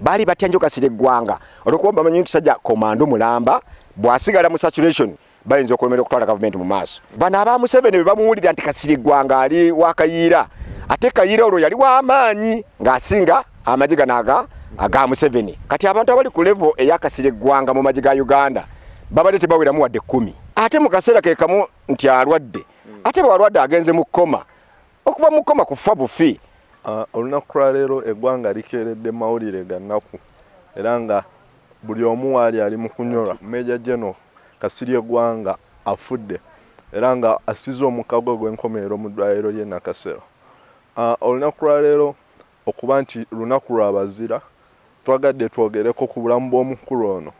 bali batya nnyo Kasirye Ggwanga olwokuba bamanyi nti sajja komando mulamba bw'asigala mu saturation bayinza okulemera okutwala gavumenti mu maaso. Bano aba Museveni bwe bamuwulira nti Kasirye Ggwanga ali wa Kayiira, ate Kayiira olwo yali w'amaanyi ng'asinga amagye gano aga Museveni. Kati abantu abali ku level eya Kasirye Ggwanga mu magye ga Uganda babadde tebaweramu wadde 10. Ate mu kaseera ke kamu nti alwadde, ate bw'alwadde agenze mu kkoma, okuva mu kkoma kufa bufi. Olunaku lwa leero eggwanga likeeredde mawulire ga nnaku era nga buli omu waali ali mu kunyolwa. Major General Kasirye Ggwanga afudde era nga asize omukago gw'enkomerero mu ddwaliro ly'e Nakasero. Olunaku lwa leero okuba nti lunaku lwa bazira, twagadde twogereko ku bulamu bw'omukulu ono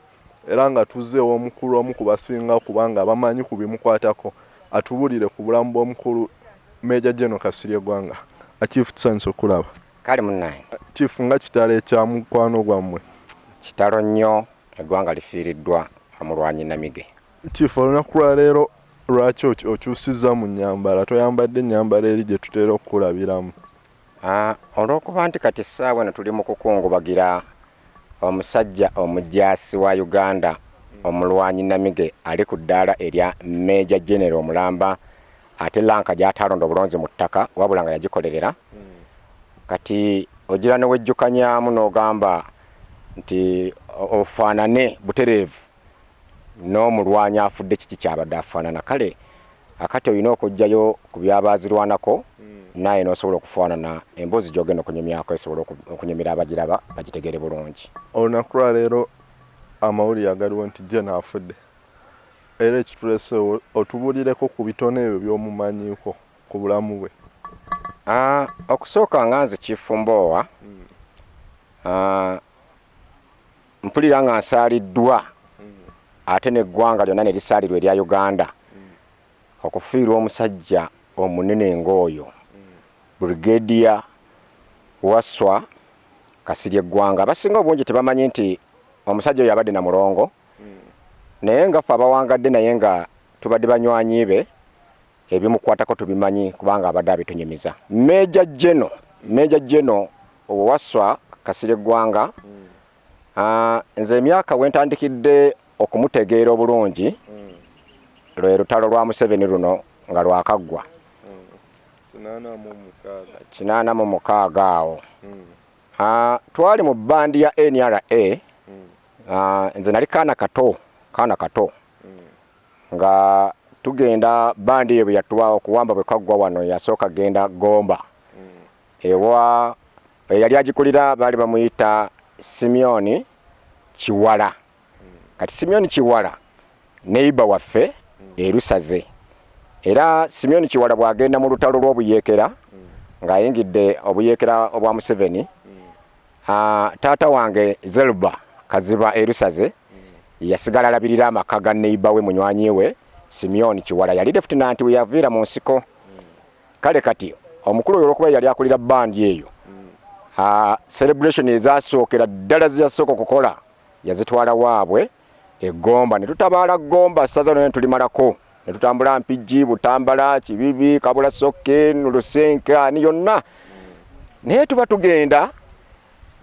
era nga tuzzeewo omukulu omu ku basinga kubanga bamanyi ku bimukwatako atubulire ku bulamu bw'omukulu Major General Kasirye Ggwanga. Chief Tsanso okulaba. Kale munnaye. Chief nga kitalo ekya mukwano gwammwe. Kitalo nnyo, eggwanga lifiiriddwa omulwanyi Namige. Chief, olunaku lwa leero lwaki okyusizza mu nnyambala, toyambadde ennyambala eri gye tutera okukulabiramu? Olw'okuba nti kati essaawa eno tuli mu kukungubagira omusajja omujaasi wa Uganda omulwanyi Namige ali ku ddaala erya Major General Mulamba, ate lanka gy'atalonda obulonzi mu ttaka wabula nga yagikolerera. Kati ogira ne wejjukanyaamu n'ogamba nti ofaanane butereevu n'omulwanyi afudde kiki kyabadde afaanana. Kale akati olina okujjayo ku byabaazirwanako naye n'osobola okufaanana emboozi gy'ogenda okunyumyako esobola okunyumira abagiraba bagitegeere bulungi. Olunaku lwa leero amawulire agaliwo nti Jena afudde era ekitulese otubulireko ku bitono ebyo by'omumanyiiko ku bulamu bwe. Okusooka nga nze Chief Mbowa mpulira nga nsaaliddwa ate n'eggwanga lyonna ne lisaalirwa erya Uganda okufiirwa omusajja omunene ng'oyo Brigadier Wasswa Kasirye Ggwanga. Abasinga obungi tebamanyi nti omusajja oyo abadde na mulongo naye nga ffe abawangadde naye nga tubadde banywanyi be ebimukwatako tubimanyi kubanga abadde abitunyumiza. Major General Wasswa Kasirye Ggwanga nze emyaka wentandikidde okumutegeera obulungi lwe lutalo lwa Museveni luno nga lwakaggwa 86 awo. Twali mu bandi ya NRA, nze nali kaana kato nga tugenda bandi eyo bwe yatuwa okuwamba bwe kaggwa wano yasooka genda Gomba ewa yali agikulira baali bamuyita Simeon Kiwala. Kati Simeon Kiwala neighbor waffe erusaze era Simeon Kiwala bwagenda mu lutalo lw'obuyeekera ng'ayingidde obuyeekera obwa Museveni, taata wange Zelba Kaziba erusaze yasigala alabirira amaka ga neighbor we munywanyi we Simeon Kiwala yali lieutenant we yaviira mu nsiko. Kale kati omukulu oyo olwokuba yali akulira bandi eyo celebration ezasookera ddala ziyasooka okukola yazitwala waabwe eGomba. Ne tutabaala Gomba ssaza ne tulimalako ne tutambula Mpigi, Butambala, Kibibi, Kabula Sokke, Lusenka ni yonna. Naye tuba tugenda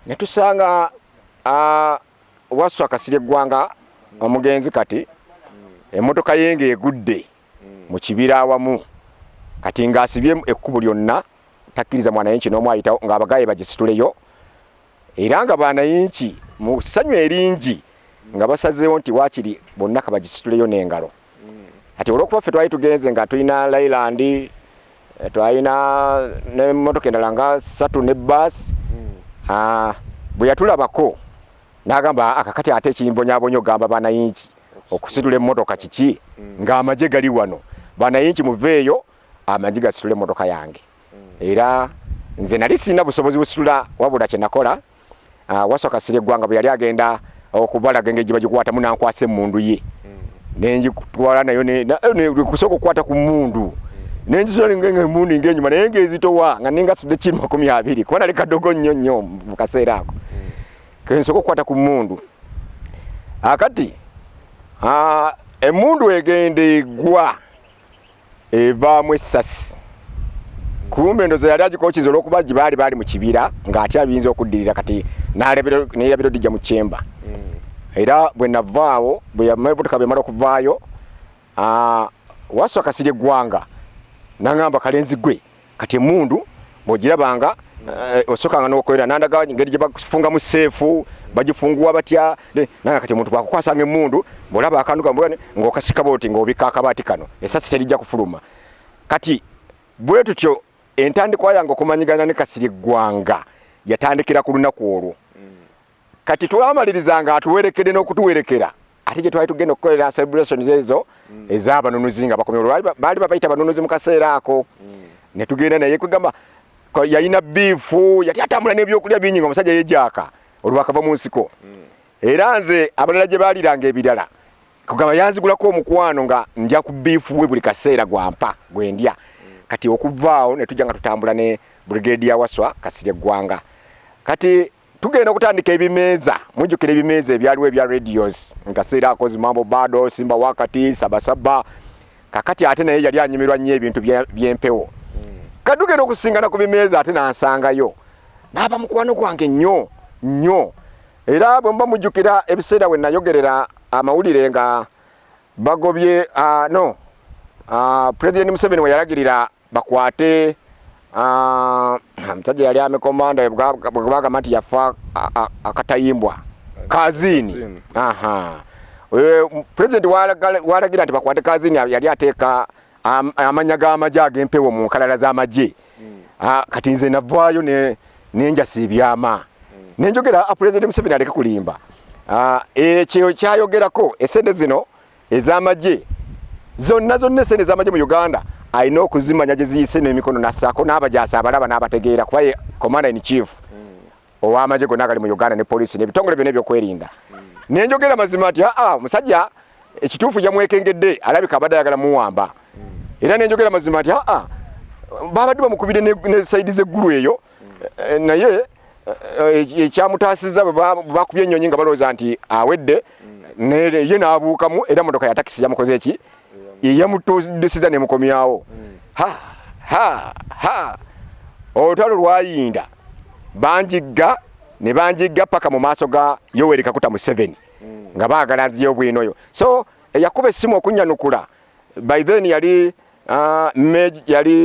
ne tusanga Wasswa Kasirye Ggwanga omugenzi kati emmotoka yenge egudde mu kibira awamu kati ng'asibye ekkubo lyonna takkiriza mwanayinki n'omu ayitawo ng'abagaye bagisituleyo era nga banayinki mu ssanyu eringi nga basazeewo nti waakiri bonna kabagisituleyo n'engalo. Ati olw'okuba ffe twali tugenze nga tulina Leyland, twalina n'emmotoka endala nga 3 ne bbaasi, bwe yatulabako n'agamba akakati ate ekimbonyabonyo ogamba banayinki okusitula emmotoka kiki ng'amagye gali wano, banayinki muveeyo amagye gasitula emmotoka yange. Era nze nali sirina busobozi busitula wabula kye nakola Wasswa Kasirye Ggwanga bwe yali agenda okubalaga engeri gye bagikwatamu nankwasa emmundu ye nenjitwala nayo kusooka okukwata ku mmundu nenjisula emmundu ng'enyuma naye ng'ezitowa nga ningasudde kiri 20 kuba nali kadogo nnyo mu kaseera ako kensooka okukwata ku mmundu. Akati emmundu egenda egwa evaamu essasi kumbe ndozo yali agikokiza olwokuba bali mu kibira ng'ate abiyinza okuddirira kati n'erabiro dijja mu kyemba. Era bwe navaawo bwe yamabutuka bwe mala okuvaayo Wasswa Kasirye Gwanga nangamba kalenzi gwe kati emundu bw'ogirabanga osokanga n'okwera nandaga ngeri gye bafunga mu seefu bagifunguwa batya nanga kati omuntu bwakukwasanga emundu bw'olaba akantu kamwe ng'okasika booti ng'obika akabaati kano esasi terijja kufuluma. Kati bwe tutyo entandikwa yange okumanyigana ne Kasirye Gwanga yatandikira ku lunaku olwo. Kati twamalirizanga atuwerekedde n'okutuwerekera ate gye twali tugenda okukolera celebrations ezo ez'abanonuzi nga bakomye baali babayita abanonuzi mu kaseera ako. Ne tugenda naye kugamba yalina biifu yali atambula n'ebyokulya bingi nga omusajja yejaaka olwakava mu nsiko. Era nze abalala gye baaliranga ebirala kugamba yanzigulako omukwano nga ndya ku biifu we buli kaseera gwampa gwendya. Kati okuvaawo ne tujja nga tutambula ne Brigadier Wasswa Kasirye Gwanga. Kati tugenda okutandika ebimeeza mujjukira ebimeeza ebyaliwo ebya radios nkaseera akozi Mambo Bado Simba Wakati Sabasaba. Kakati ate naye yali anyumirwa nnyo ebintu by'empewo. Kadugenda okusingana ku bimeeza ate nansangayo n'aba mukwano gwange nnyo. Era bwe mba mujjukira ebiseera we nayogerera amawulire nga bagobye President Museveni we yalagirira bakwate omusajja yali amekomanda bwe bagamba nti yafa akatayimbwa Kazini. President walagira nti bakwate Kazini yali ateeka amanya g'amagye ag'empewo mu nkalala z'amagye. Kati nze navaayo nenjasa ebyama nenjogera President Museveni aleke kulimba. Ekyo kyayogerako esente zino ez'amagye zonna esente ez'amagye mu Uganda alina okuzimanya gye ziyise n'emikono nassaako n'abajaasi abalaba n'abategeera kuba ye commander in chief ow'amagye gonna agali mu Uganda ne poliisi n'ebitongole byonna ebyokwerinda. Nenjogera mazima nti omusajja ekituufu yamwekengedde alabika abadde ayagala muwamba. Era nenjogera mazima nti babadde bamukubire ne saidi z'eggulu eyo naye ekyamutaasizza bwe bakubye ennyonyi nga balowooza nti awedde ye n'abuukamu era motoka ya takisi yamukoze eki yamutuusiza nemukomyawo. Olutalo lwayinda banjigga ne banjigga paka mu maaso ga Yoweri Kaguta Museveni nga baagala nziyo bwinoyo. So yakuba essimu okunnyanukula by then yali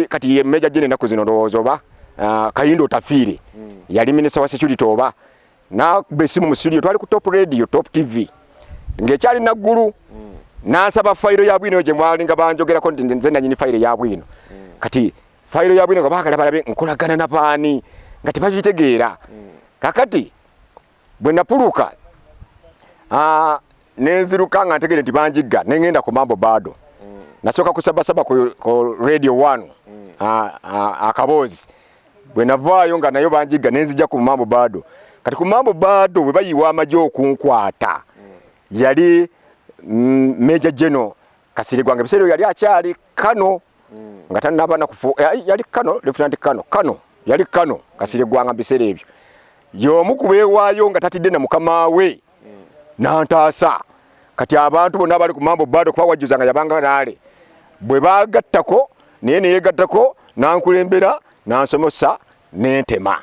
kati ye Major General ennaku zino ndowooza oba Kayindo Tafiire yali Minister wa Security oba nakuba essimu mu studio twali ku Top Radio Top TV ng'ekyali naggulu n'asaba fayiro ya bwino gye mwalinga banjogerako nti nze nanyini fayiro ya bwino. Kati fayiro ya bwino nga baagala balabe nkolagana na baani nga tebagitegeera. Kakati bwe napuluka nenziruka nga ntegere nti banjigga nengenda ku Mambo Bado. Nasooka kusabasaba ku Radio 1 akaboozi bwe navaayo nga nayo banjigga nenzijja ku Mambo Bado. Kati ku Mambo Bado bwe bayiwa amagye okunkwata yali Major General Kasirye Gwanga ebiseera yali akyali Kano nga tanaba na kufu yali Kano Lieutenant Kano yali Kano Kasirye Gwanga biseera ebyo y'omu ku beewaayo nga tatidde na mukama we n'antaasa. Kati abantu bonna abali ku Mambo Bado kuba wajjuza nga yabanga naale bwe baagattako naye neyegattako nankulembera nansomesa n'entema.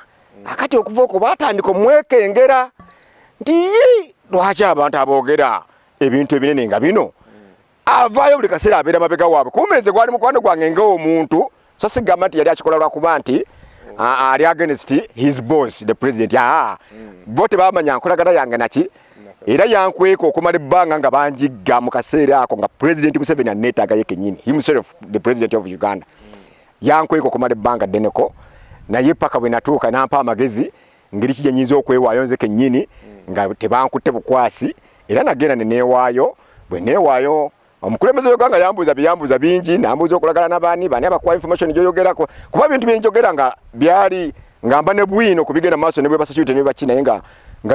Akati okuva okwo baatandika omwekengera nti lwaki abantu aboogera ebintu ebinene nga bino avaayo buli kaseera abeera mabega waabwe. Kumeze gwali mukwano gwange ng'omuntu so sigamba nti yali akikola lwakuba nti ali against his boss the president. Bo tebamanya nkolagana yange naki era yankweka okumala ebbanga nga banjigga mu kaseera ako nga President Museveni aneetaaga ye kennyini himself the president of Uganda. Yankweka okumala ebbanga ddeneko naye paka bwe natuuka nampa amagezi ngeri ki gye nnyinza okwewaayo nze kennyini nga tebankutte bukwasi. Era nagenda neneewaayo bwe neewaayo omukulembeze w'eggwanga yambuuza bingi nambuuza okulagala n'abaani baani abakuwa information gyoyogerako kuba bintu byenjogera nga byali ngamba ne bwino kubigenda mu maaso ne bwe basacurity ne baki naye nga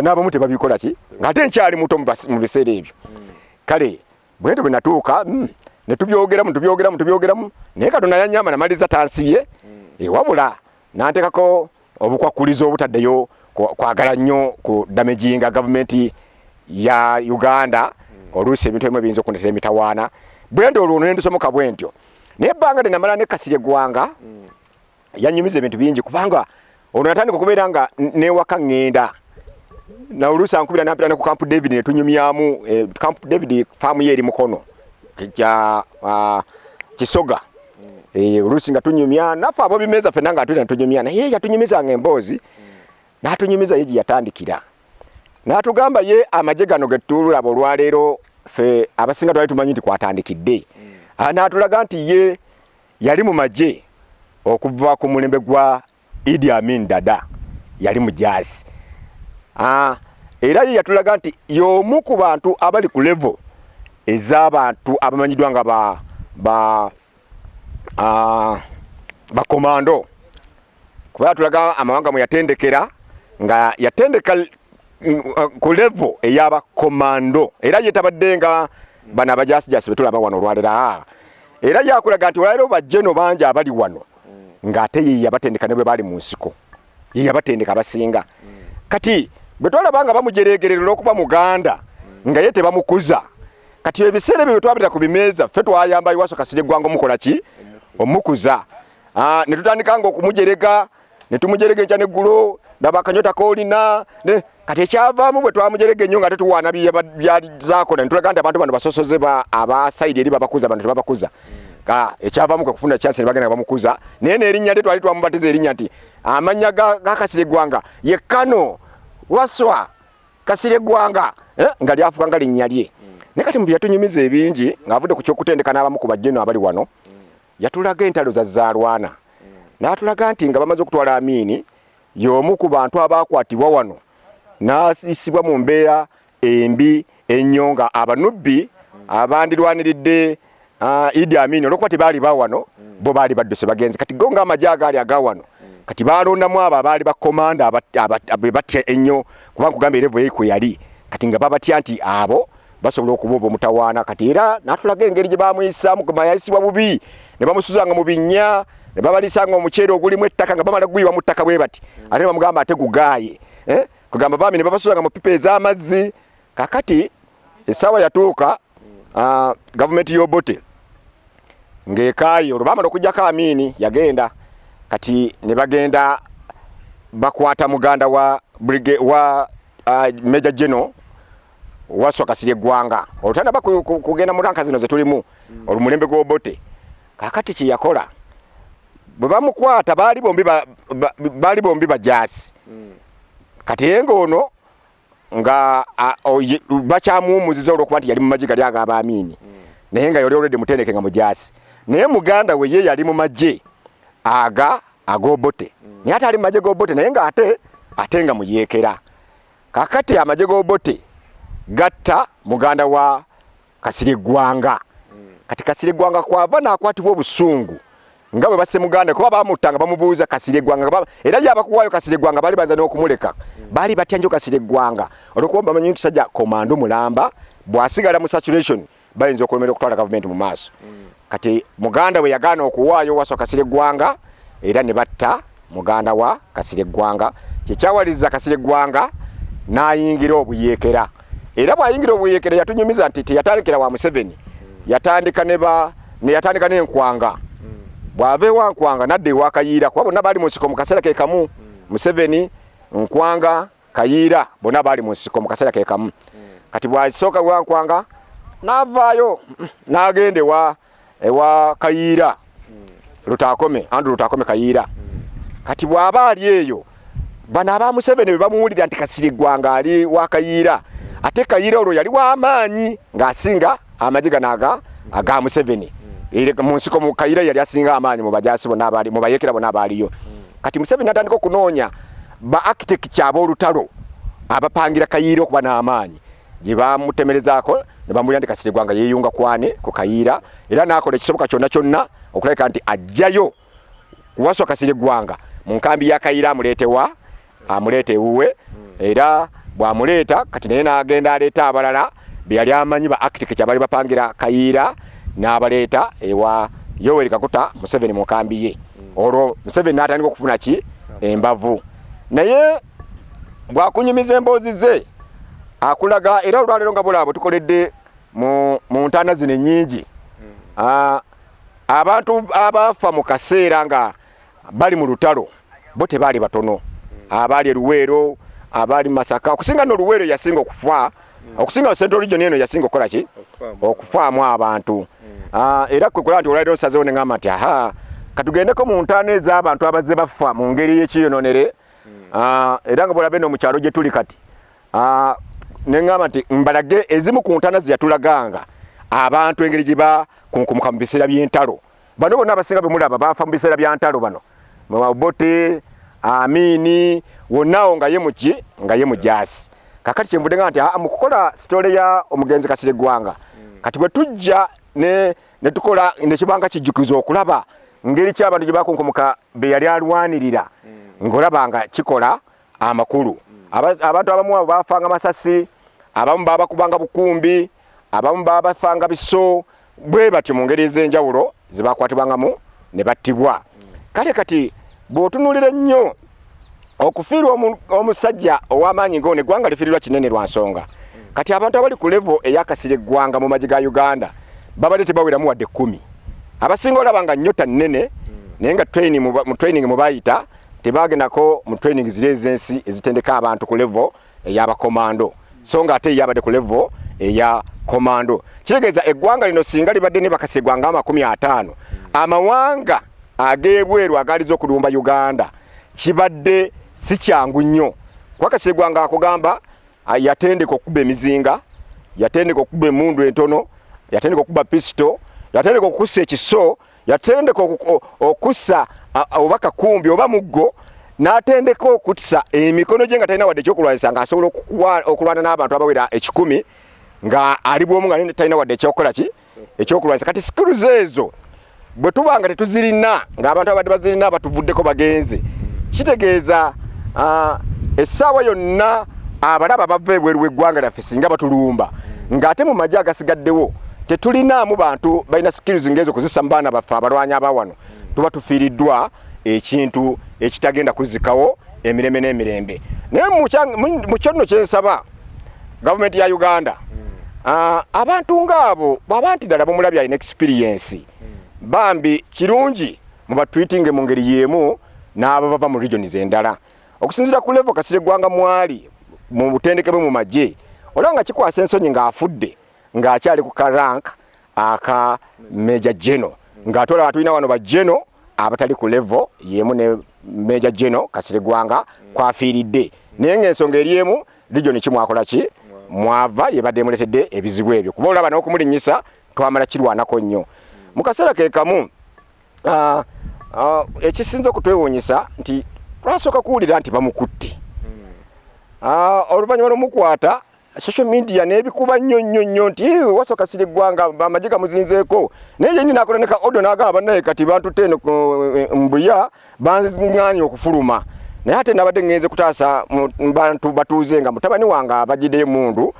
n'abamu tebabikola ki ng'ate nkyali muto mu biseera ebyo. Kale bwentyo bwe natuuka ne tubyogeramu naye Katonda yanyamba namaliza tansibye wabula n'anteekako obukwakkulizo obutaddeyo kwagala nnyo ku damaginga gavumenti ya Uganda oluusi ebintu ebimu ebiyinza okuntera emitawaana bwentyo olwo ne ndusomoka bwentyo naye ebbanga lye namala ne Kasirye Gwanga yanyumiza ebintu bingi kubanga ono natandika okubeera nga newaka ngenda na oluusi ankubira nampita ne ku Camp David ne tunyumyamu Camp David faamu ye eri Mukono kya Kisoga oluusi nga tunyumya nafe abo bimeza fenna nga atulina tunyumya naye yatunyumizanga emboozi n'atunyumiza ye gye yatandikira n'atugamba ye amagye gano ge tulaba olwaleero fe abasinga twali tumanyi nti kwatandikidde n'atulaga nti ye yali mu magye okuva ku mulembe gwa Idi Amin Dada yali mujaasi era ye yatulaga nti y'omu ku bantu abali ku level ez'abantu abamanyiddwa nga ba komando kuba yatulaga amawanga mu yatendekera nga yatendeka ku level ey'aba komando era ye tabadde nga bana abajaasijasi betulaba wano olwalera era yakulaga nti olwalero bajjeno bangi abali wano ng'ate ye yabatendeka ne bwe bali mu nsiko ye yabatendeka abasinga kati bwe twalaba nga bamujeregerera olw'okuba muganda nga ye tebamukuza kati ebiseera ebyo twabita ku bimeeza ffe twayamba Iwaso Kasirye Gwanga omukola ki omukuza ne tutandika nga okumujerega ne tumujerega enkya n'eggulo ndaba akanyota koolina kati ekyavaamu bwe twamujerega ennyo nga tetuwaana byali zaakola ne tulaga nti abantu bano basosoze abasayidi eri babakuza bano tebabakuza ekyavaamu kwe kufuna chance ne bagenda bamukuza naye n'erinnya lye twali twamubatiza erinnya nti amannya ga Kasirye Gwanga ye Kano Waswa Kasirye Gwanga nga lyafuka nga linnya lye naye kati mu byatunyumiza ebingi ng'avudde ku kyokutendeka n'abamu ku bajjeno abali wano yatulaga entalo za Zaalwana n'atulaga nti nga bamaze okutwala Amini y'omu ku bantu abaakwatibwa wano n'asiisibwa mu mbeera embi ennyo nga abanubbi abandirwaniridde Idi Amin olwokuba tebaali bawano bo baali badduse bagenzi kati go ng'amagye agaali agawano kati balondamu abo abaali bakomanda be batya ennyo kubanga kugamba erevo yeiko yali kati nga babatya nti abo basobola okuba omutawaana kati era n'atulaga engeri gye bamuyisaamu yayisibwa bubi ne bamusuzanga mu binnya ne babalisanga omuceere ogulimu ettaka nga bamala guyiwa mu ttaka bwe bati ate ne bamugamba ate gugaaye kugamba bami ne babasuzanga mu pipa ez'amazzi kakati essaawa yatuuka gavumenti y'Obote ng'ekaaye olwo bamala okugyako Amini yagenda kati ne bagenda bakwata muganda wa Major General Waswa Kasirye Gwanga olutanda kugenda mu ranka zino ze tulimu olumulembe gw'Obote kakati kye yakola bwe bamukwata baali bombi bajaasi kati yenga ono nga bakyamuwumuziza olw'okuba nti yali mu magye gali agaba Amini naye nga yali already mutendeke nga mujaasi naye muganda we ye yali mu magye ag'Obote naye ate ali mu magye g'Obote naye nga ate nga muyeekera kakati amagye g'Obote gatta muganda wa Kasirye Gwanga kati Kasirye Gwanga kwava n'akwatibwa obusungu nga bwe basse muganda kuba bamuttanga bamubuuza Kasirye Gwanga era yabakuwaayo Kasirye Gwanga baali banza n'okumuleka baali batya nnyo Kasirye Gwanga olwokuba bamanyi nti sajja komando mulamba bw'asigala mu saturation bayinza okulemera okutwala gavumenti mu maaso kati muganda we yagaana okuwaayo Waswa Kasirye Gwanga era ne batta muganda wa Kasirye Gwanga kyekyawaliza Kasirye Gwanga n'ayingira obuyeekera era bw'ayingira obuyeekera yatunyumiza nti teyatandikira wa Museveni yatandika n'enkwanga bw'ava ewa Nkwanga nadda ewa Kayiira kuba bonna baali mu nsiko mu kaseera ke kamu Museveni Nkwanga Kayiira bonna baali mu nsiko mu kaseera ke kamu kati bw'asooka ewa Nkwanga n'avaayo n'agenda ewa Kayiira Andrew Lutakome Kayiira kati bw'aba ali eyo bano aba Museveni bwe bamuwulira nti Kasirye Gwanga ali wa Kayiira ate Kayiira olwo yali w'amaanyi ng'asinga amagye gano aga Museveni mu nsiko mu Kayiira yali asinga amaanyi mu bajaasi bonna abaali mu bayeekera bonna abaaliyo kati Museveni atandika okunoonya ba architect ab'olutalo abapangira Kayiira okuba n'amaanyi gye bamutemerezaako ne bamulira nti Kasirye Gwanga yeeyunga ku Kayiira era n'akola ekisoboka kyonna okulabika nti ajjayo Waswa Kasirye Gwanga mu nkambi ya Kayiira amuleete ewuwe era bw'amuleeta kati naye n'agenda aleeta abalala be yali amanyi ba architect abaali bapangira Kayiira n'abaleeta ewa Yoweri Kaguta Museveni mu nkambi ye olwo Museveni n'atandika okufuna embavu naye bw'akunyumiza emboozi ze akulaga era olwaleero nga bulaabo tukoledde mu ntaana zino ennyingi abantu abaafa mu kaseera nga bali mu lutalo bo tebaali batono abaali Luweero abaali Masaka okusinga no Luweero yasinga okufa okusinga Central Region eno yasinga okola ki okufaamu abantu era kwe kula nti olwaliro sazeewo ne ngamba nti aha katugendeko mu ntaano ez'abantu abazze bafa mu ngeri y'ekiyononere era nga bwolabe no mu kyalo gye tuli kati ne ngamba nti mbalage ezimu ku ntaana ze yatulaganga abantu engeri gye bakunkumuka mu biseera by'entalo bano bonna abasinga bemulaba bafa mu biseera bya ntalo bano Obote Amini wonaawo nga ye muki nga ye mujasi kakati kyemvudde nga nti mu kukola story ya omugenzi Kasirye Gwanga kati bwe tujja ne tukola nekibanga kijjukizo okulaba ngeri ki abantu gye bakunkumuka be yali alwanirira ng'olabanga kikola amakulu abantu abamu bafanga masasi abamu babakubanga bukumbi abamu babafanga biso bwe batyo mu ngeri ez'enjawulo zibakwatibwangamu ne battibwa kale kati bw'otunuulira nnyo okufiirwa omusajja ow'amaanyi ng'one eggwanga lifiirirwa kinene lwa nsonga kati abantu abali ku level eya Kasirye Gwanga mu magye ga Uganda babadde tebaweramu wadde 10 abasinga olaba nga nnyota nnene naye nga mu training mu bayita tebagendako mu training zire ez'ensi ezitendeka abantu ku level ey'abakomando so nga ate yabadde ku level eya komando kiregeeza eggwanga lino singa libadde ne Kasirye Gwanga 50 amawanga ageebweru agaliza okulumba Uganda kibadde si kyangu nnyo kwa Kasirye Gwanga akugamba yatendeka okuba emizinga yatendeka okuba emundu entono yatendeka okuba pisto yatendeka okussa ekiso yatendeka okussa obaka kumbi oba muggo n'atendeka okussa emikono gye nga talina wadde ekyokulwanyisa ng'asobola okulwana n'abantu abawera 10 nga ali bwomu nga talina wadde ekyokukola ki ekyokulwanyisa kati skills ezo bwe tuba nga tetuzirina ng'abantu abadde bazirina batuvuddeko bagenze kitegeeza essaawa yonna abalaba bava ebweru w'eggwanga lyaffe singa batulumba ng'ate mu magye agasigaddewo tetulinaamu bantu balina skills ng'ezo kuzissa mu baana baffe abalwanyi abawano tuba tufiiriddwa ekintu ekitagenda kuzikawo emirembe n'emirembe naye mu kyonno kyensaba gavumenti ya Uganda abantu ng'abo bw'aba nti ddala bamulabye alina experience bambi kirungi mu batwitinge mu ngeri y'emu n'abo bava mu regions endala okusinziira ku level Kasirye Gwanga mwali mu butendeke bwe mu magye olaba nga kikwasa ensonyi ng'afudde ng'akyali ku karank aka Major General ng'ate olaba tulina wano ba General abatali ku level y'emu ne Major General Kasirye Gwanga kwafiiridde naye ng'ensonga eri emu region kimwakola ki mwava yebadde emuletedde ebizibu ebyo kuba olaba n'okumulinnyisa twamala kirwanako nnyo mu kaseera ke kamu ekisinza okutwewuunyisa nti twasooka kuwulira nti bamukutte oluvannyuma lw'omukwata social media n'ebikuba nnyo nti wasooka Kasirye Gwanga amagye gamuzinzeeko naye yenni n'akola ne ka audio n'agamba bannaye kati bantutte eno mbuya banziŋŋaanye okufuluma naye ate nabadde ngenze kutaasa bantu batuuze nga mutabani wange abagiddeyo mundu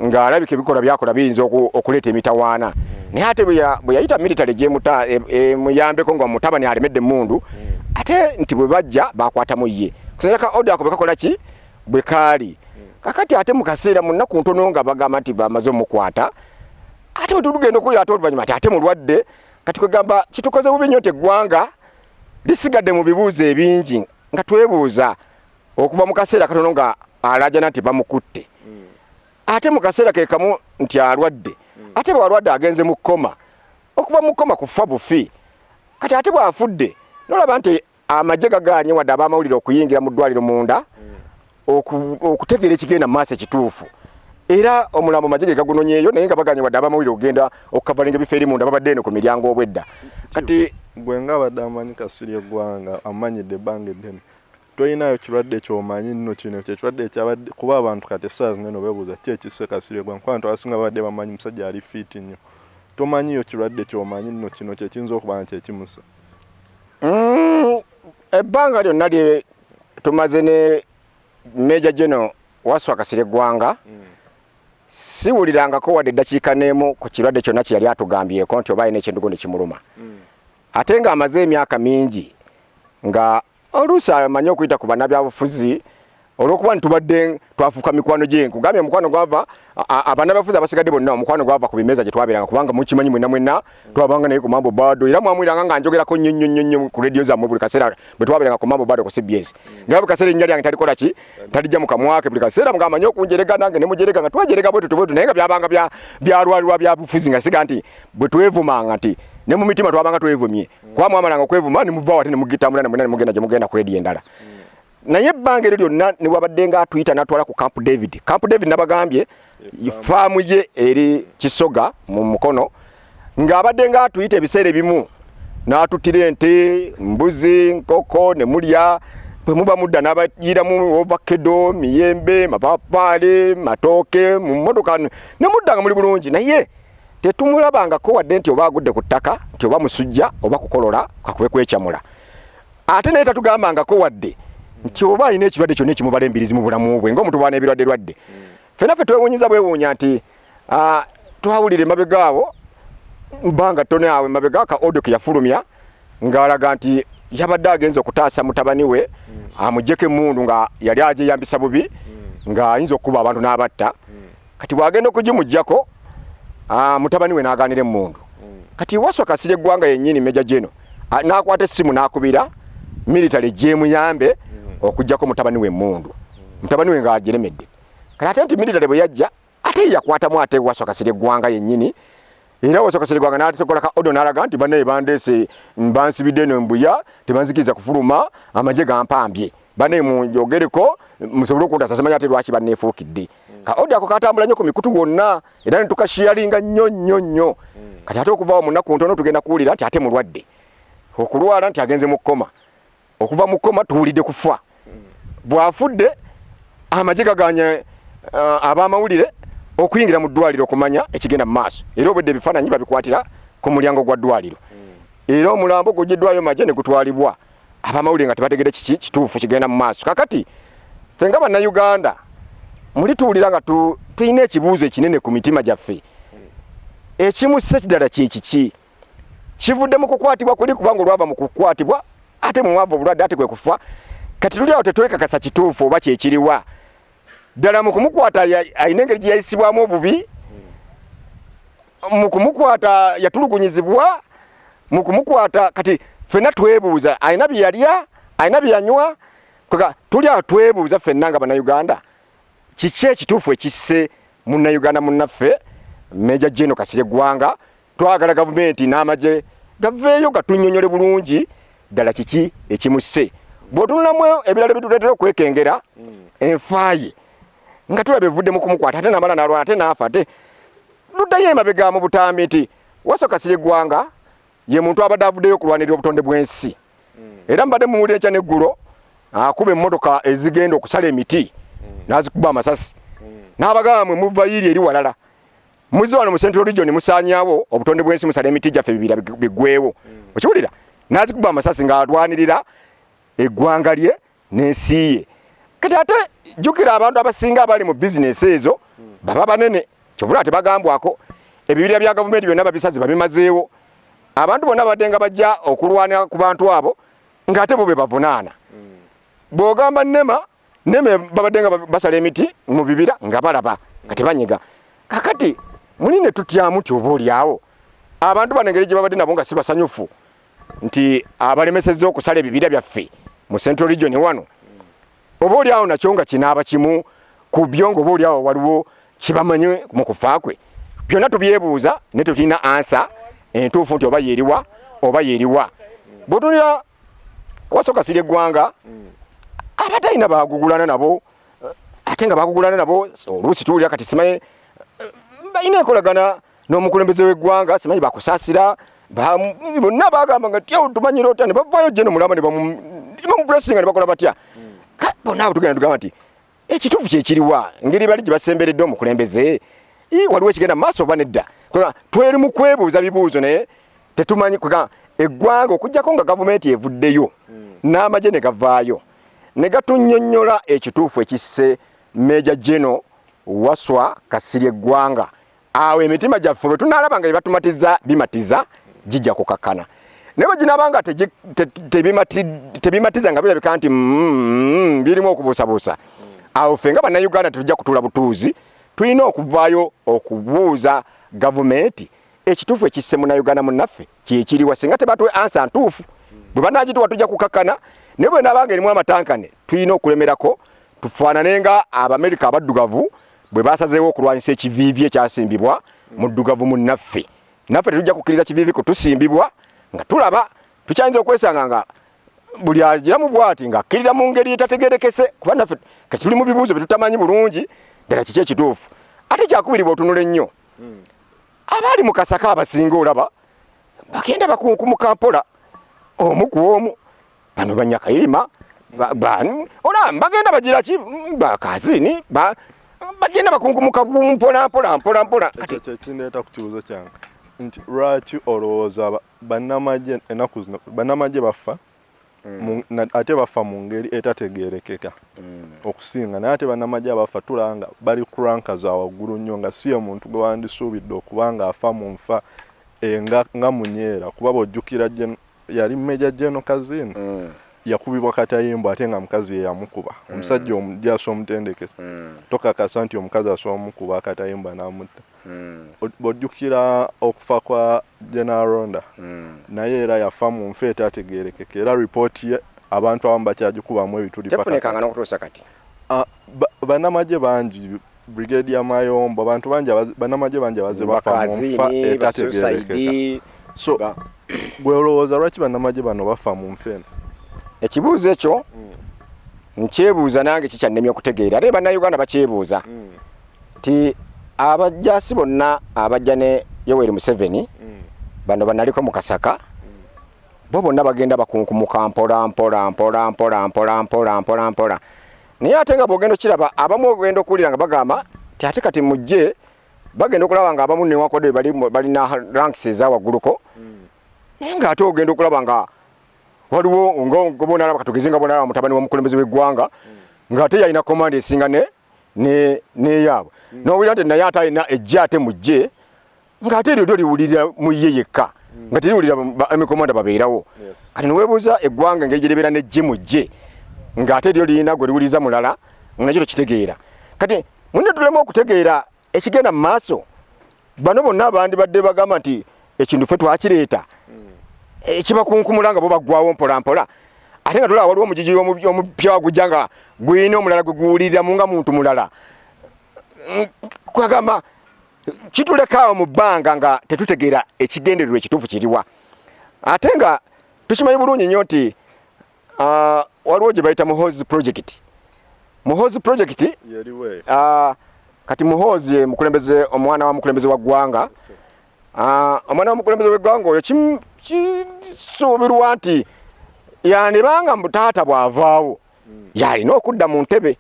ng'alabika ebikolwa byakola biyinza okuleeta emitawaana naye ate bwe yayita military gyemuyambeko nga mutabani alemedde mundu ate nti bwe bajja bakwatamu ye kusinziira ka audio ako bekakola ki bwe kaali kakati ate mu kaseera mu nnaku ntono nga bagamba nti bamaze omukwata ate wetugenda okulira ate oluvannyuma ate mulwadde kati kwegamba kitukoze bubi nnyo nti eggwanga lisigadde mu bibuuzo ebingi nga twebuuza okuva mu kaseera katono nga alajana nti bamukutte ate mu kaseera ke kamu nti alwadde ate bw'alwadde agenze mu kkoma okuva mu kkoma kufa bufi kati ate bw'afudde nolaba nti amagye gaganye wadde ab'amawulire okuyingira mu ddwaliro munda okutegeera ekigenda mu maaso ekituufu era omulambo magye ge gagunonyeeyo naye nga baganye wadde ab'amawulire okugenda okukavalinga ebifo eri munda babadde eno ku miryango obwedda kati gwe ng'abadde amanyi Kasirye Gwanga amanyidde ebbanga eddene toyinayo kirwadde kyomanyi nno kino kyekirwadde ekyabadde kuba abantu kati essaawa zino beebuuza ki ekisse Kasirye Gwanga kuba abantu abasinga babadde bamanyi musajja ali fiiti nnyo tomanyiyo kirwadde kyomanyi nno kino kyekiyinza okuba nti ekimusa ebbanga lyonna lye tumaze ne Major General Wasswa Kasirye Gwanga siwulirangako wadde eddakiika n'emu ku kirwadde kyonna kye yali atugambyeko nti oba alina ekyendugu ne kimuluma ate ng'amaze emyaka mingi nga oluusi amanyi okuyita ku bannabyabufuzi olwokuba ntubadde twafuuka mikwano gyenku gambye mukwano gwava abaana bafuzi abasigadde bonna omukwano gwava ku bimeza gye twabeeranga kubanga mukimanyi mwenna twabanga naye ku Mambo Bado era mwamwiranga nga njogerako nnyo ku radio zammwe buli kaseera bwe twabeeranga ku Mambo Bado ku CBS nga buli kaseera ennyo lyange talikola ki talijja mu kamwake buli kaseera nga amanyi okunjerega nange ne mujerega nga twajerega bwetu naye nga byabanga byalwalirwa bya bufuzi nga siga nti bwe twevumanga nti ne mu mitima twabanga twevumye kwa mwamalanga okwevuma ne muva wate ne mugitambula ne mugenda gye mugenda ku radio endala naye ebbanga eryo lyonna ne wabadde nga atuyita n'atwala ku Camp David nabagambye faamu ye eri Kisoga mu Mukono ng'abadde nga atuyita ebiseera ebimu n'atuttira ente mbuzi nkoko ne mulya bwe muba mudda n'abayiramu ovakedo miyembe mapapaali matooke mu mmotoka ne muddanga muli bulungi naye tetumulabangako wadde nti oba agudde ku ttaka nti oba musujja oba kukolola kakube kwekyamula ate naye tatugambangako wadde nti oba alina ekirwadde kyonna ekimubala embirizi mu bulamu bwe ng'omuntu bwana ebirwadde ffenna ffe twewuunyiza bwewuunya nti twawulira emabega awo bbanga ttone awo emabega ka audio ke yafulumya ng'alaga nti yabadde agenza okutaasa mutabani we amuggyeko emmundu nga yali agyeyambisa bubi ng'ayinza okukuba abantu n'abatta kati bw'agenda okugimuggyako mutabani we n'agaanira emmundu kati Wasswa Kasirye Gwanga yennyini Meja General n'akwata essimu n'akubira military gyemuyambe okujjako mutabani we emmundu mutabani we ng'ajeremedde kati ate nti military bwe yajja ate yakwatamu ate Wasswa Kasirye Gwanga yennyini era Wasswa Kasirye Gwanga n'atekola ka odo n'alaga nti bannaye bandeese bansibidde nembuya tebanzikiriza kufuluma amagye gampambye bannaye munjogereko musobole okuntasa simanya ate lwaki banneefuukidde ka odo ako katambula nnyo ku mikutu gwonna era ne tukashiyalinga nnyo kati ate okuvaawo mu nnaku ntono tugenda kuwulira nti ate mulwadde okulwala nti agenze mu kkoma okuva mu kkoma tuwulidde kufa bw'afudde amagye gaganye ab'amawulire okuyingira mu ddwaliro okumanya ekigenda mu maaso era obwedde ebifaananyi babikwatira ku mulyango gwa ddwaliro era omulambo guggiddwayo magye ne gutwalibwa ab'amawulire nga tebategedde kiki kituufu kigenda mu maaso kakati ffe nga bannayuganda muli tuwulira nga tulina ekibuuzo ekinene ku mitima gyaffe ekimusse ekidala kiki kivudde mu kukwatibwa kuli kubanga olwava mu kukwatibwa ate mumwava obulwadde ate kwe kufa kati tuli awo tetwekakasa kituufu oba kyekiriwa ddala mu kumukwata alina engeri gye yayisibwamu obubi mu kumukwata yatulugunyizibwa mu kumukwata kati ffenna twebuuza alina bye yalya alina bye yanywa tuli awo twebuuza ffenna nga bannayuganda kiki ekituufu ekisse munnayuganda munnaffe Meja General Kasirye Gwanga twagala gavumenti n'amagye gaveeyo gatunnyonnyole bulungi ddala kiki ekimusse bw'otunulamu ebirala bituleetera okwekengera enfaaye nga tulaba evudde mu kumukwata ate namala n'alwala ate n'afa ate luddayo emabega mu butambi nti Wasswa Kasirye Gwanga ye muntu abadde avuddeyo okulwanirira obutonde bw'ensi era mbadde muwulira ekya n'eggulo akuba emmotoka ezigenda okusala emiti n'azikuba amasasi n'abagamba mwe muva yiri eri walala muzi wano mu Central Region musaanyaawo obutonde bw'ensi musala emiti gyaffe bibira biggweewo okiwulira n'azikuba amasasi ng'alwanirira eggwanga lye n'ensi ye kati ate jjukira abantu abasinga abali mu bizinesi ezo baba banene kyovula tebagambwako ebibira bya gavumenti byonna babisazi babimazeewo abantu bonna badde nga bajja okulwanira ku bantu abo ng'ate bo be bavunaana bw'ogamba neme babadde nga basala emiti mu bibira nga balaba nga tebanyiga kakati muli ne tutyamu ti oba olyawo abantu bano engeri gye babadde nabo nga si basanyufu nti abalemesezza okusala ebibira byaffe mu Central Region wano oba olyawo nakyo nga kinaaba kimu ku byo nga oba olyawo waliwo kibamanye mu kufa kwe byonna tubyebuuza ne tetulina ansa entuufu nti oba yeeriwa oba yeeriwa bw'otunira Wasswa Kasirye Gwanga abatalina bagugulana nabo ate nga bagugulana nabo oluusi tuwulira kati simanyi balina enkolagana n'omukulembeze w'eggwanga simanyi bakusaasira bonna bagamba nga tyawo tumanyira otya ne bavaayo gye nomulamba ne bamupulesinga ne bakola batya bonna abo tugenda tugamba nti ekituufu kyekiriwa ngeri bali gye basemberedde omukulembeze waliwo ekigenda mu maaso oba nedda tweri mu kwebuuza bibuuzo naye tetumanyi eggwanga okuggyako nga gavumenti evuddeyo n'amagye ne gavaayo ne gatunnyonnyola ekituufu ekisse Meja General Wasswa Kasirye Gwanga awo emitima gyaffe bwe tunaalaba nga bebatumatiza bimatiza gijja kukakkana naye bwe ginaabanga tebimatiza nga birabika nti birimu okubuusabuusa awo fenga bannayuganda tujja kutula butuuzi tulina okuvaayo okubuuza gavumenti ekituufu ekisse munnayuganda munnaffe kyekiriwa singa tebatuwe ansa ntuufu bwe banagituwa tujja kukakkana naye bwe naabanga erimu amatankane tulina okulemerako tufaanane nga Abamerika abaddugavu bwe basazeewo okulwanyisa ekiviivi ekyasimbibwa muddugavu munnaffe naffe tetujja kukkiriza kiviivi kutusimbibwa nga tulaba tukyayinza okwesanga nga buli agiramu bwati nga akkirira mu ngeri etategerekese kuba naffe kati tuli mu bibuuzo bye bulungi ddala kiki ekituufu ate kyakubiribwa otunula ennyo abaali mu Kasaka abasinga olaba bagenda bakunkumuka mpola omu ku omu bano Banyakayirima olaba bagenda bagira ki bakazini bagenda bakunkumuka mpola kati kindeeta ku kibuuzo kyange nti lwaki olowooza bannamagye ennaku zino bannamagye bafa ate bafa mu ngeri etategeerekeka okusinga naye ate bannamagye abafa tulanga bali ku ranka za waggulu nnyo nga si ye muntu gwe wandisuubidde okuba nga afa mu nfa nga Munyeera kuba bw'ojjukira yali Meja General Kazini yakubibwa katayimbo ate nga mukazi ye yamukuba omusajja omujaasi omutendeke tokakasa nti omukazi asobola omukuba akatayimba n'amutta bw'ojjukira okufa kwa General Ronda naye era yafa mu nfa etategeerekeka era ripooti ye abantu abamu bakyagikubamu ebituli tefunekanga n'okutuusa kati bannamagye bangi Brigadier Mayombo abantu bangi bannamagye bangi abaze bafa mu nfa etategeerekeka so gwe olowooza lwaki bannamagye bano bafa mu nfa eno ekibuuzo ekyo nkyebuuza nange kikyannemye okutegeera ate bannayuganda bakyebuuza ti abajaasi bonna abajja ne Yoweri Museveni bano banaliko mu Kasaka bo bonna bagenda bakunkumuka mpola naye ate nga bwogenda okiraba abamu ogenda okuwulira nga bagamba ti ate kati mujje bagenda okulaba nga abamu newakodde balina ranks ezawagguluko naye nga ate ogenda okulaba nga waliwo ngobonalaba katugeze nga bonalaba mutabani w'omukulembeze w'eggwanga ng'ate yalina komanda esinga neyaabwe n'owulira nti naye ate alina ejja ate mujje ng'ate eryo liwulira mu ye yekka nga teriwulira emikomanda babeerawo kati neweebuuza eggwanga engeri gye libeera n'ejje mujje ng'ate eryo lirina gwe liwuliriza mulala nakyo tokitegeera kati munne tulema okutegeera ekigenda mu maaso bano bonna abandibadde bagamba nti ekintu ffe twakireeta ekibakunkumula nga bo baggwawo mpola ate nga tulaba waliwo omugigi omupya gujja nga gwina omulala gwe guwuliriramu nga muntu mulala kwagamba kitulekaawo mu bbanga nga tetutegeera ekigendererwa ekituufu kiriwa ate nga tukimanyi bulungi nnyo nti waliwo gye bayita Muhoozi Project kati Muhoozi mukulembeze omwana wa mukulembeze wa ggwanga omwana wa mukulembeze w'eggwanga oyo kisuubirwa nti yandibanga mu taata bw'avaawo yalina okudda mu ntebe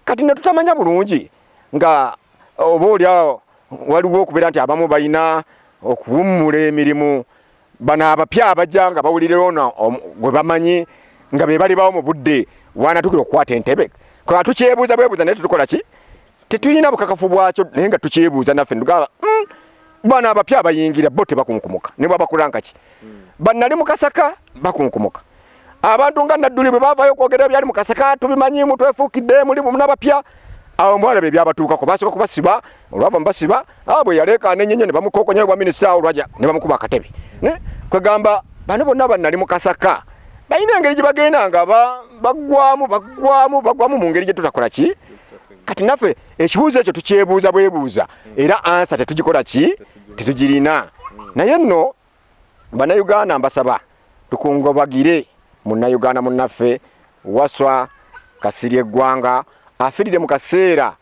kati ne tutamanya bulungi nga oba oliawo waliwo okubeera nti abamu balina okuwummula emirimu bano abapya abajja nga bawulirira ono gwe bamanyi nga be balibawo mu budde wanatukira okukwata entebe kwa tukyebuuza bwebuuza naye tutukola ki tetuyina bukakafu bwakyo naye nga tukyebuuza naffe ndugaba bano abapya abayingira bo tebakunkumuka ne bwabakulanga ki bannali mu Kasaka bakunkumuka abantu nga Nadduli bwe bavaayo okwogera ebyali mu Kasaka tubimanyimu twefuukidde muli n'abapya awo mwala be byabatuukako basooka kubasiba olwava mubasiba bwe yaleekaana ennyenye ne bamukokonya bwa minisita awo lwaja ne bamukuba akatebe kwegamba bano bonna bannali mu Kasaka balina engeri gye bagenda nga bagwamu mu ngeri gye tutakola ki kati naffe ekibuuzo ekyo tukyebuuza bwebuuza era ansa tetugikola ki tetugirina naye nno bannayuganda mbasaba tukungobagire munnayuganda munnaffe Waswa Kasirye Gwanga afiirire mu kaseera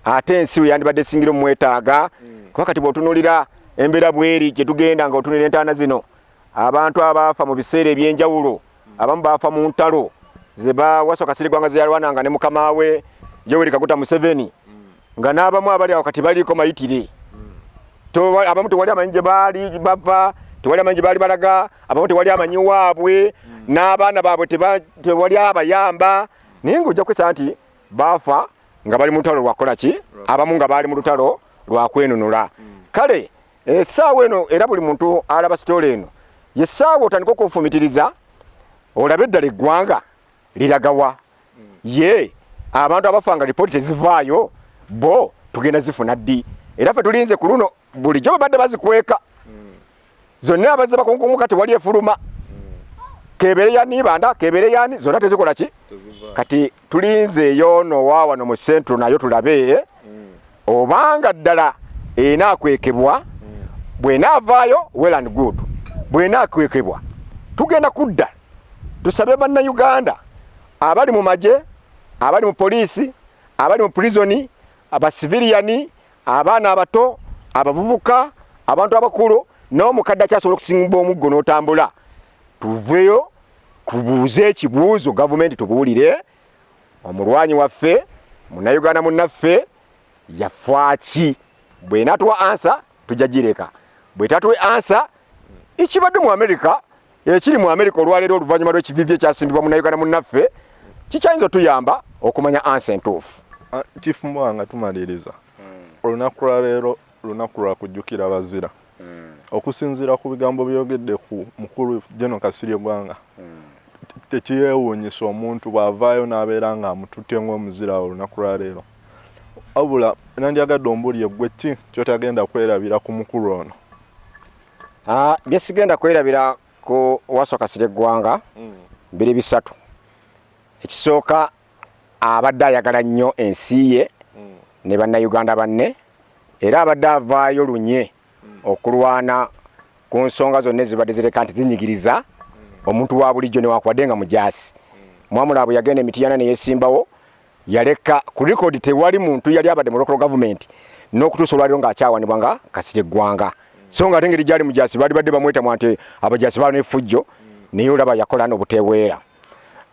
ate ensi we yandibadde singira omwetaaga kuba kati bw'otunuulira embeera bweri gye tugenda nga otunulira entaana zino abantu abaafa mu biseera eby'enjawulo abamu baafa mu ntalo ze Waswa Kasirye Gwanga ze yalwananga ne mukama we Yoweri Kaguta Museveni nga n'abamu abali awo kati baliko mayitire abamu tewali amanyi gye baali bava tewali amanyi gye baali balaga abamu tewali amanyi waabwe n'abaana baabwe tewali abayamba naye ng'ojja kwesa nti baafa nga bali mu lutalo lwakola ki abamu nga baali mu lutalo lwakwenunula kale essaawa eno era buli muntu alaba sitoola eno yessaawa otandika okufumitiriza olabe eddala eggwanga liragawa ye abantu abafanga report tezivaayo bo tugenda zifuna ddi era fe tulinze ku luno bulijjo babadde bazikweka zonna abazze bakunkumu kati wali efuluma kebere yani banda kebere yani zonna tezikola ki kati tulinze yono wawa no mu centro nayo tulabe obanga ddala enakwekebwa bwenavaayo well and good bwenakwekebwa tugenda kudda tusabe banna Uganda abali mu maje abali mu polisi abali mu prisoni abasiviliani abaana abato abavubuka abantu abakulu n'omukadde akyasobola okusimba omuggo n'otambula tuveyo tubuuze ekibuuzo gavumenti tubuulire omulwanyi waffe munnayuganda munnaffe yafaki bwenatuwa ansa tujja gireka bwetatuwe ansa ekibadde mu America ekiri mu America olwaleero oluvannyuma lw'ekivivi ekyasimbibwa munnayuganda munnaffe kikyayinza otuyamba okumanya ansa entuufu. Chief Mwanga tumaliriza olunaku lwaleero lunaku lwa kujjukira bazira okusinziira ku bigambo byogedde ku mukulu General Kasirye Gwanga tekiyeewuunyisa omuntu bw'avaayo n'abeera nga amututte ng'omuzira olunaku lwaleero abula nandyagadde ombulye gwe ki kyotagenda kwerabira ku mukulu ono? Bye sigenda kwerabira ku Wasswa Kasirye Gwanga biri bisatu. Ekisooka abadde ayagala nnyo ensi ye ne bannayuganda banne era abadde avaayo lunye okulwana ku nsonga zonna ezibadde zireka nti zinyigiriza omuntu wa bulijjo newankubadde nga mujaasi. Mwamulabo yagenda Emitiyana ne yeesimbawo yaleka ku record tewali muntu yali abadde mu local government n'okutuusa olwaliro ng'akyawanibwa nga Kasirye Gwanga. So nga tengeri gyali mujaasi bali badde bamweta mwanti abajaasi baano effujjo naye olaba yakola n'obuteweera.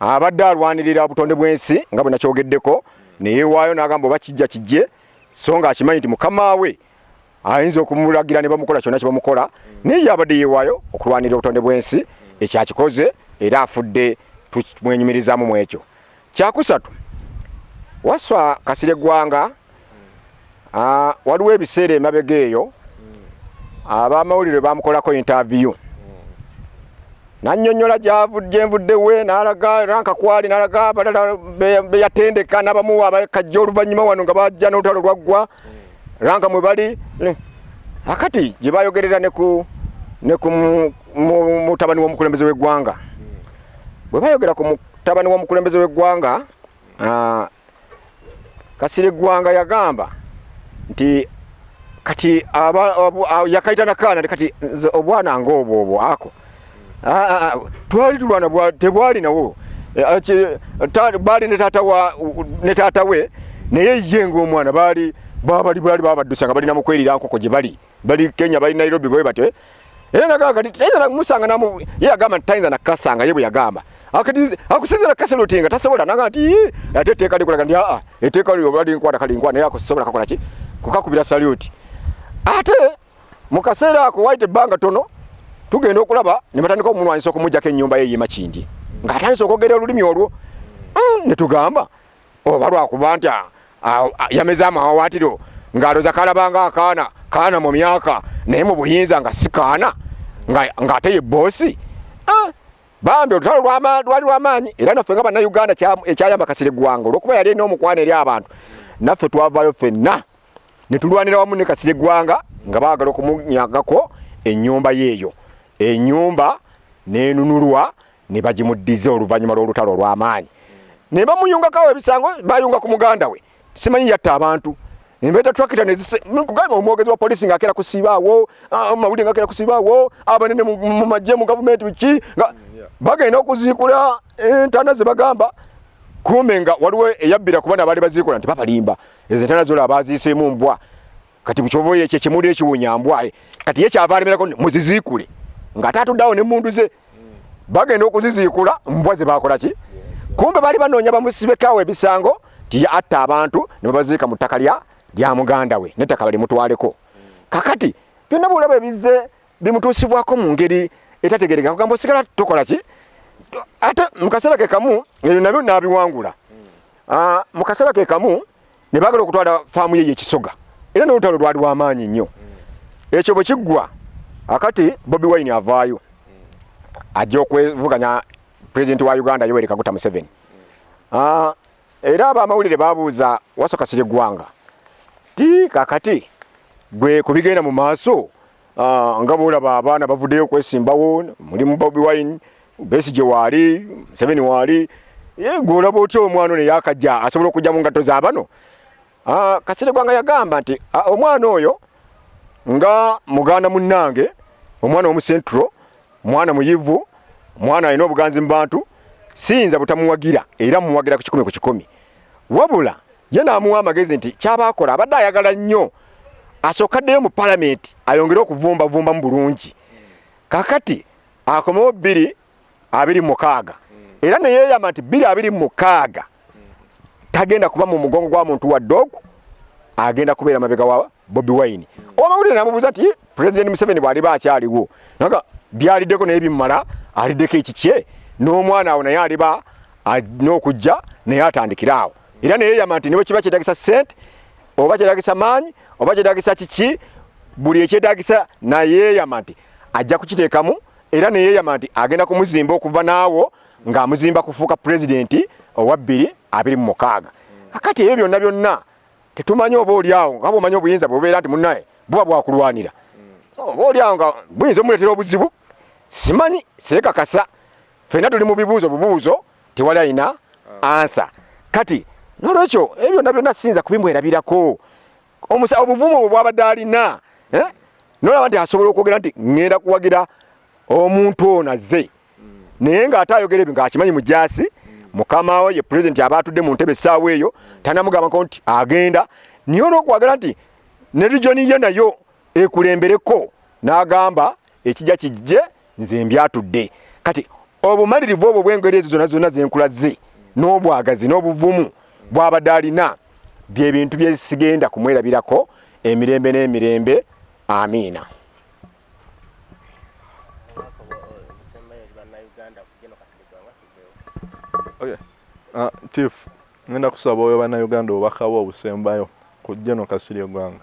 Abadde alwanirira obutonde bw'ensi nga bwe nakyogeddeko ne yeewaayo n'agamba oba kijja kijje so nga akimanyi nti mukama we ayinza okumulagira ne bamukola kyonna kye bamukola naye yabadde yeewaayo okulwanirira obutonde bw'ensi ekyakikoze era afudde tumwenyumirizaamu mu ekyo. Kyakusatu Wasswa Kasirye Gwanga waliwo ebiseera emabega eyo abamawulire bamukolako interview nannyonnyola gyenvudde we n'alaga ranka kwali n'alaga abalala beyatendeka n'abamu abakajja oluvannyuma wano nga bajja n'olutalo lwaggwa ranka mwe bali akati gye bayogerera ne ku mutabani w'omukulembeze w'eggwanga bwe bayogera ku mutabani w'omukulembeze w'eggwanga Kasirye Gwanga yagamba nti kati yakaita nakaana kati obwana ng'obwo ako twali tulwana tebwali nawo bali ne taata we naye ye ng'omwana bali babaddusa nga balina mukwerira nkoko gye bali Kenya bali Nairobi bwe bate era nagamba kati tayinza namusanga ye yagamba nti tayinza nakasanga ye bwe yagamba akati akusinzira Kaselutinga tasobola nanga nti ate etteeka likolaga nti etteeka lyo bali nkwata kalinkwana naye akusobola kakola ki kukakubira saluti ate mu kaseera ako waite ebbanga tono tugenda okulaba ne batandika omulwanyisa okumujjako ennyumba ye Makindi ng'atandise okwogera olulimi olwo ne tugamba oba lwakuba nti yameza amawawaatiro ng'aloza kalabanga kaana mu myaka naye mu buyinza nga si kaana ng'ate ye boosi bambi olutalo lwali lw'amaanyi era naffe nga bannayuganda ekyayamba Kasirye Gwanga olw'okuba yali n'omukwana eri abantu naffe twavaayo ffenna ne tulwanira wamu ne Kasirye Gwanga nga baagala okumunyagako ennyumba yeeyo ennyumba n'enunulwa ne bagimuddiza oluvannyuma lw'olutalo olw'amaanyi ne bamuyungako ebisango bayunga ku muganda we simanyi yatta abantu embeta twakita nekugamba omwogezi wa polisi ng'akera kusiibaawo amawulire ng'akera kusiibaawo abanene mu magye mu gavumenti ki nga bagenda okuziikula entaana ze bagamba kumbe nga waliwo eyabbira kubana baali baziikula nti babalimba ezo entaana zola abaziiseemu mbwa kati bukyovo ekyo ekimuli ekiwunya mbwa kati ye kyava alemerako muziziikule nga tatuddawo n'emmundu ze bagenda okuziziikula mbwa ze bakola ki kumbe baali banoonya bamusibekaawo ebisango ti atta abantu ne babaziika mu ttaka lya muganda we n'ettaka balimutwaleko kakati byonna bulaba ebizze bimutuusibwako mu ngeri etategerekeka kugamba osigala tokola ki ate mu kaseera ke kamu ebyo nabyo n'abiwangula mu kaseera ke kamu ne baagala okutwala faamu ye Ekisoga era n'olutalo lwali lw'amaanyi nnyo ekyo bwe kiggwa akati Bobi Wine avaayo ajja okwevuganya pulezidenti wa Uganda Yoweri Kaguta Museveni era abamawulire babuuza Wasswa Kasirye Gwanga ti kakati gwe kubigenda mu maaso nga boolaba abaana bavuddeyo kwesimbawo mulimu Bobi Wine Besigye waali Museveni waali gwe olaba otya omwana ono yakajja asobola okujja mu ngatto za bano. Kasirye Gwanga yagamba nti omwana oyo nga muganda munnange omwana omusentro mwana muyivu mwana alina obuganzi mu bantu siyinza butamuwagira era muwagira ku 10 ku 10 wabula ye naamuwa amagezi nti kyabakola abadde ayagala nnyo asokaddeyo mu parliament ayongere okuvumba mu bulungi kakati akomewo 226 era ne yeeyama nti 226 tagenda kuba mu mugongo gwa muntu wa dog agenda kubeera mabega wa Bobi Wine. Omawulire namubuuza nti President Museveni bwali bakyaliwo naga byaliddeko naye bimala aliddeko ekikye n'omwana awo naye aliba n'okujja naye atandikiraawo era naye yeeyama nti niwe kiba kyetagisa ssente oba kyetagisa maanyi oba kyetagisa kiki buli ekyetagisa naye yeeyama nti ajja kukiteekamu era naye yeeyama nti agenda kumuzimba okuva naawo ng'amuzimba kufuuka pulezidenti owa 2026. Akati ebyo byonna tetumanyi oba oliawo nga bw'omanyi obuyinza bw'obeera nti munnaye buba bwakulwanira oba oliawo nga buyinza omuleetera obuzibu simanyi seekakasa ffenna tuli mu bubuuzo tewali alina ansa kati nolwekyo ebyo byonna siyinza kubimwerabirako obuvumu obwo bwabadde alina nolaba nti asobola okwogera nti ŋŋenda kuwagira omuntu ono azze naye ng'ate ayogera ebyo ng'akimanyi mujaasi mukama we ye pulezidenti aba atudde mu ntebe essaawa eyo tanamugambako nti agenda niye olw'okuwagira nti ne regioni ye nayo ekulembereko n'agamba ekijja kijje nze mbyatudde kati obumalirivu obwo bw'engeri ezo zonna zenkulaze n'obwagazi n'obuvumu bw'abadde alina by'ebintu bye sigenda kumwerabirako emirembe n'emirembe amiina. Okay. Chief, ngenda kusaba oyo bannayuganda obubaka bwo obusembayo ku General Kasirye Gwanga.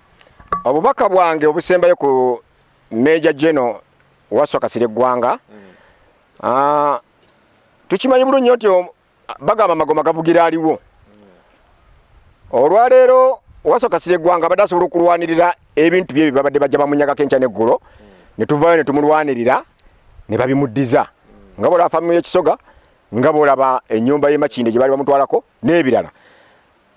Obubaka bwange obusembayo ku Major General Wasswa Kasirye Gwanga tukimanyi bulungi nti bagamba amagoma gavugira aliwo. Olwaleero Wasswa Kasirye Gwanga abadde asobola okulwanirira ebintu bye babadde bajja bamunyagako enkya n'eggulo ne tuvaayo ne tumulwanirira ne babimuddiza nga bw'olaba famiry y'Ekisoga nga bw'olaba ennyumba y'e Makinde gye baali bamutwalako n'ebirala.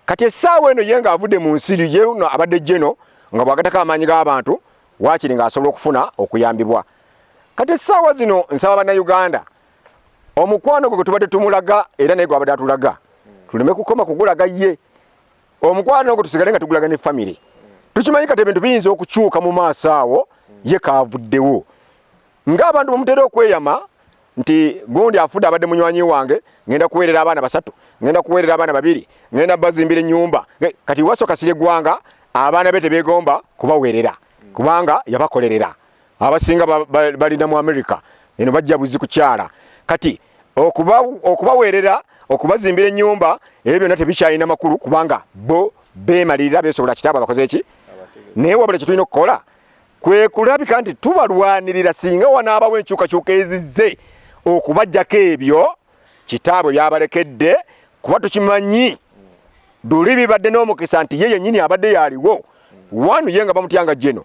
Kati essaawa eno ye ng'avudde mu nsi ye abadde General nga bw'agattako amaanyi g'abantu waakiri ng'asobola okufuna okuyambibwa. Kati essaawa zino nsaba bannayuganda omukwano gwe tubadde tumulaga era naye gwabadde atulaga tuleme kukoma kugulaga ye omukwano gwe tusigale nga tugulaga ne family. Tukimanyi kati ebintu biyinza okukyuka mu maaso awo ye kaavuddewo ng'abantu bamutera okweyama nti gundi afudde abadde munywanyi wange ngenda kuweerera abaana 3 ngenda kuweerera abaana 2 ngenda bazimbira ennyumba kati Wasswa Kasirye Gwanga abaana be tebegomba kubaweerera kubanga yabakolerera abasinga balina mu America eno bajja buzi kukyala kati okubaweerera okubazimbira ennyumba ebyo byonna tebikyalina makulu kubanga bo beemalirira beesobola kitaabo abakoze eki naye wabula kye tulina okukola kwe kulabika nti tubalwanirira singa wanaabawo enkyukakyuka ezizze okubajjako ebyo kitaabwe byabalekedde kuba tukimanyi duli bibadde n'omukisa nti ye yennyini abadde yaaliwo 1 ye nga bamutyanga General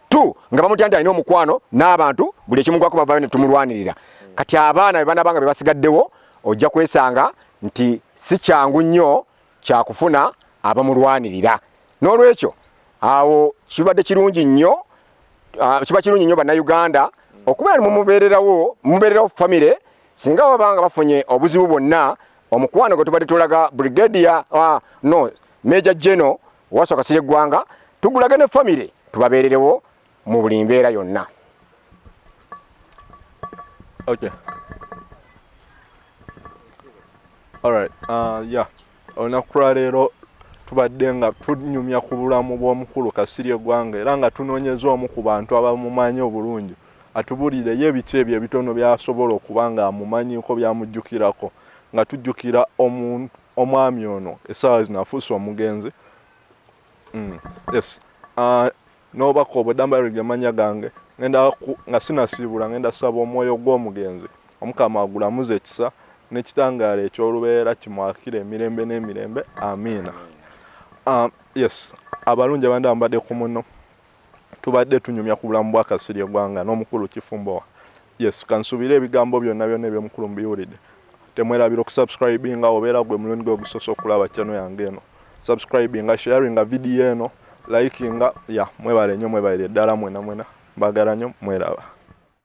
2 nga bamutya nti alina omukwano n'abantu buli ekimugwako bavayo ne tumulwanirira kati abaana bana banga bebasigaddewo ojja kwesanga nti si kyangu nnyo kyakufuna abamulwanirira n'olwekyo awo kibadde kirungi nnyo kiba kirungi nnyo bannayuganda okubeera mumubeererawo famire singa babanga bafunye obuzibu bwonna omukwano gwe tubadde tulaga Brigadier Major General Wasswa Kasirye Gwanga tugulage ne famire tubabeererewo mu buli mbeera yonna. Okay. Alright. Yeah. Olunaku lwa leero tubadde nga tunyumya ku bulamu bw'omukulu Kasirye Gwanga era nga tunoonyeza omu ku bantu abamumanyi obulungi atubulire ye biki ebyo ebitono byasobola okuba nga amumanyiiko byamujjukirako nga tujjukira omwami ono essaawa zino afuuse omugenzi. Yes. N'obaka obwo Dambalirige amannya gange ngenda nga sinasiibula ngenda saba omwoyo gw'omugenzi omukama agulamuze ekisa n'ekitangaala eky'olubeera kimwakire emirembe n'emirembe amiina. Yes, abalungi abandi mbadde ku muno tubadde tunyumya ku bulamu bwa Kasirye Gwanga n'omukulu Kifumbowa. Yes, kansubire ebigambo byonna eby'omukulu mbiwulidde. Temwerabira okusubscribinga obeera gwe mulundi gwe gusoose okulaba channel yange eno. Subscribinga, sharinga video eno, likinga, mwebale nnyo, mwebale ddala mwena mwena. Mbagala nnyo, mweraba.